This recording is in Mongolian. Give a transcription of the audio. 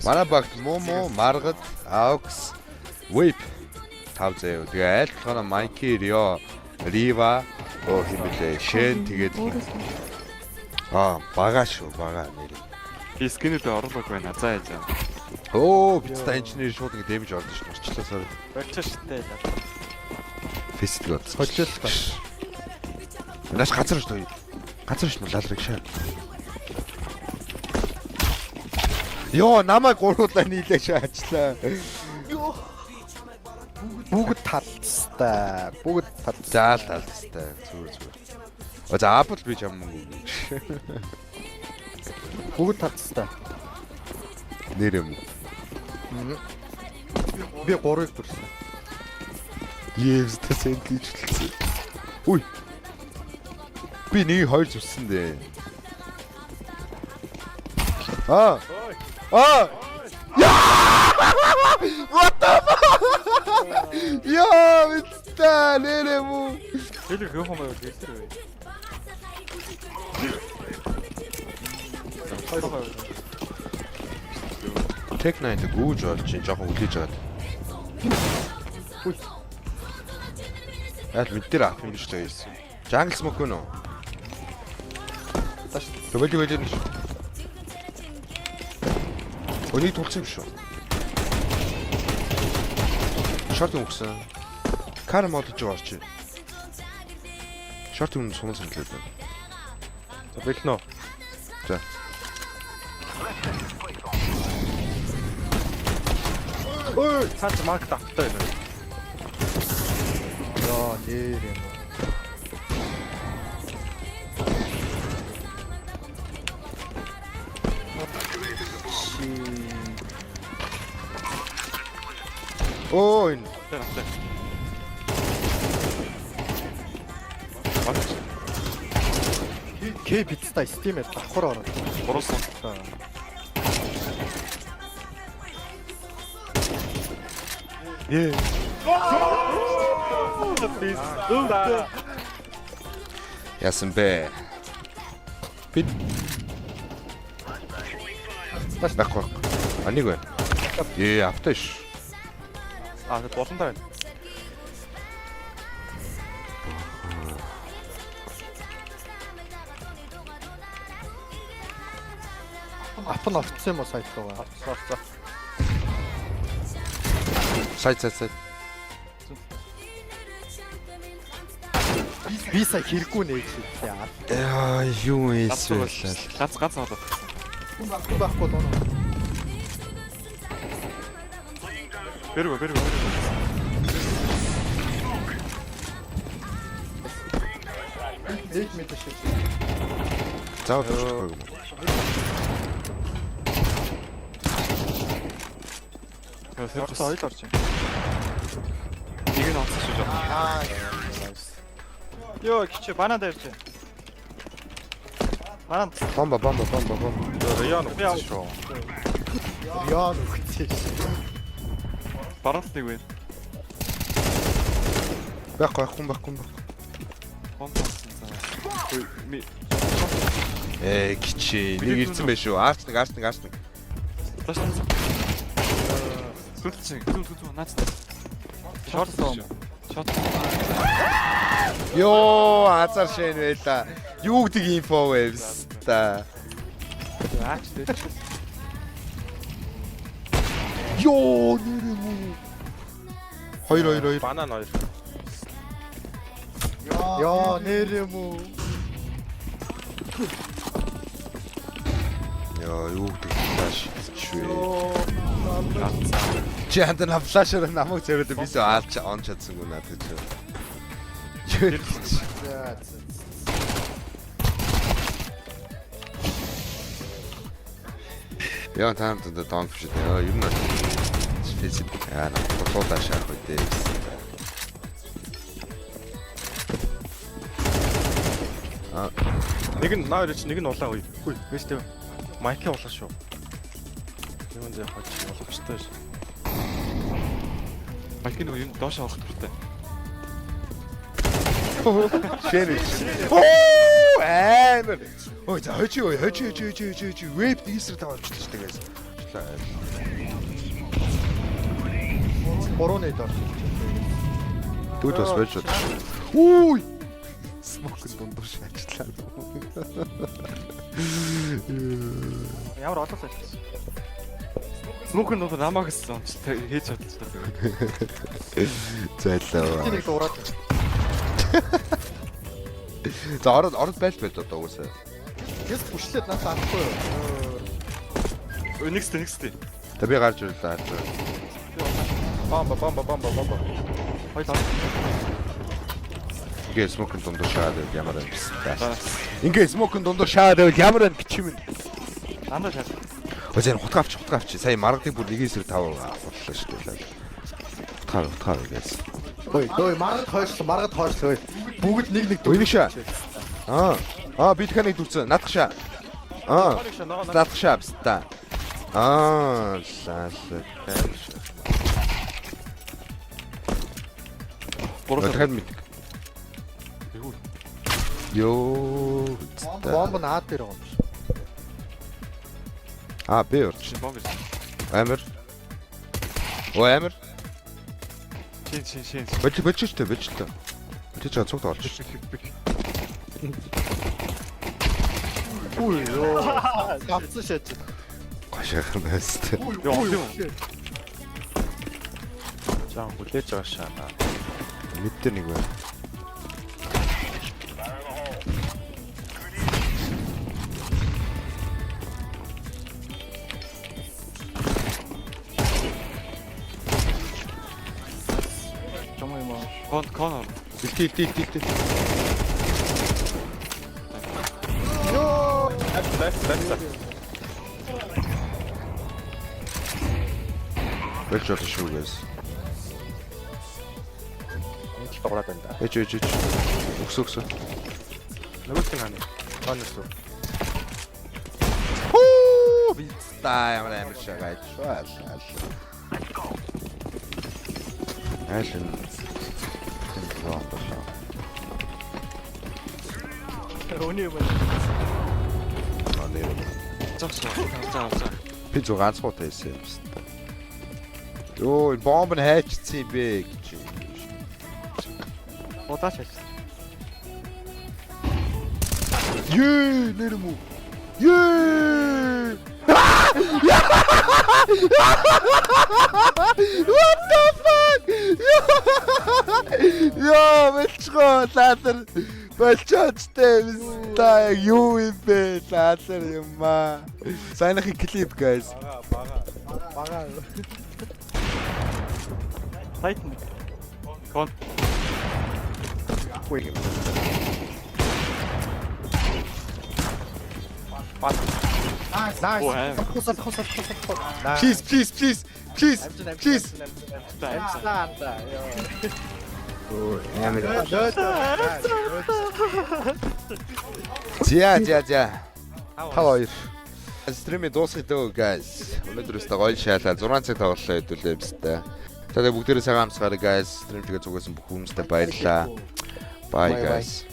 Манай багт Момо, Маргад, Aux, Whip 500. Тэгээ аль болохоор Майки, Рио, Рива, химэлээ, Шэн тэгээд бага шүү, бага нэр. Би скинэд оруулаг байна. За яа. Бицтэй инженер шууд ингэ дэмэж ордоо шүү. Орчлоо сар. Болчих штэ. Фестивал. Хочлоо. Наш газар шүү. Газар шүү лалрыг шаа. Йоо, намайг гуруулаа нийлээ шаачлаа. Бүгд талцтай. Бүгд Заал талцтай. Зүгээр. За Apple би юм уу? бүгд талцтай. Нэр юм. Би 3-ыг бүрсэн. Евстэй сэнтижлээ. Үй. Би нэг 2 зүссэн дээ. What the fuck? Яа, битээ нэр юм уу? Хэлэх юм аа гэлтэр вэ? Tech 9 гүүж болж чинь жоохон үлээж байгаа. Үй. Яа бид дээр авах юм биш л байсан. Jungle smoke гэнэ үү? Таш. Тэгвэл нэг. Өний тулсан юм шүү. Шорт өгсөн. Кар модж байгаа чи. Шорт юм сунсан хэлээд байна. За бэлнэ. За. Ой, цаач марк тавтай байна. Яа, нэр юм. Ой. К бицтай стимээр давхар ороод. Буруулсан. Яасан бэ? Бид байхгүй. Анийг вэ? Авташ. Тэгээд болонтой байна. Ап нь орцсон юм уу сайт руу? Орцсон. Сайт. Би сая хэрэггүй нээж шээ. Яа, юу ийсвэ. Гац болоо. Байхгүй доо. Бэргөө. Дэйт мэдээ шээ. Заавал төвчгүй юм. Тэрс Ойл орж байна. нэг нь онцсон шүү. Йоо, кичи банан дээрч. Банан. Бомба. Раян шүү. Яа нүгтэй. Бараас нэг вэ? Байхгүй. Бомбасан цаа. Кичи. Нэг ирсэн байх шүү. Арч нэг. Таш. Зүг наац. Шорт. Йоо, азар шэн байла. Юу гэдэг инфо вэ? Та. Аач дээ. Йоо, нэр юм уу? 2. Банан 2. Яа, нэр юм уу? Яа, юу гэдэг флаш шүү. Чи хандан флашаар намайг зөрөөд бисээ аалч он чадсангүй надад ч. Яа, таамд донк шүү дээ. Яа, юм аа. Специфик тулуудаа шаах үедээ. Нэг нь наа ирж нэг нь улаан үе. Хүй, биш тийм. Майки улаан шүү. Юун зэ хоч боломжтой ш. Майки нэг юм доош авах хэрэгтэй. Шэрэж. Ой, за хожи. Веб дийсэр тавьчихлаа шүү дээ. 3 нэд орсон. Дүүд бас байж бод. Үуй. Смок дундуур шаачлаа. Ямар олон сайт. Смокын дуу намаа гэсэн хийж чадчихсан. Зайлаа. Тэнийг дуурайд. За ород байж бод одоо уусаа. Гэс бүшлээд надад авахгүй юу? Next. Та би гарч ирлээ. Бомба. Хоёлаа. Ингээ смокын дундуур шаад ямар юм бэ? За. Ингээ смокын дундуур шаад ямар юм гिचим. Дандаа шал. Озэн хутга авч. Сая маргадыг бүр 1-5 хурлаа шүү дээ. Хутгаа гэж. Ой, маргад хойшлоо. Бүгд нэг Өйнөх шаа. Би тэхнийг дүрцэн. Наадах шаа. Наадах шаа бста. Лаа. Бороо. Тэхэн мэд. Ёо. бомб наад дээр байгаа юм шиг. Би урд. Шин бомб. Амир. Амир. Шин. Бэлчтэй. Тэ чаа цогт олж. Үй ёо. Гавцсан шаач. Гашаах нэст. Ёо. Жаа хүлээж байгаа шаана. Мэдтэр нэг байна. Чамаа юм аа. Кон. Илти. Ёо. Бэлч одоо шүү guys. Энд л дуурайд байна да. Эж. Өксө. Нөгөөтг хаана? Хонос уу? Би таа ямар амир шагаач. Айлын. Өний юм. За. Би зур ганцхан байсан юм байна. Ёо, бомб нь хайчсан юм бэ гэж. Удаач шаач. Нэр мүү. What the fuck? Бэлчгоо лаатар болчоочтэй та юу юм бэ? Лаатар юм аа. Сайнахын клип guys. Бага. Тайтан. Кон. Nice. Оо, аим. Хосол. Please. Амстанда. За. Хаваа. Стримээ дуусгая дөө guys. Өнөөдөр өстө гоё шаалаа 6 цаг тоглолоо хэдүүлээ бистэ. Та бүгдээрээ цагаан амсгаарай guys. Стрим тэгээ зүгээс бүх хүмүүстээ баярлалаа. Bye guys.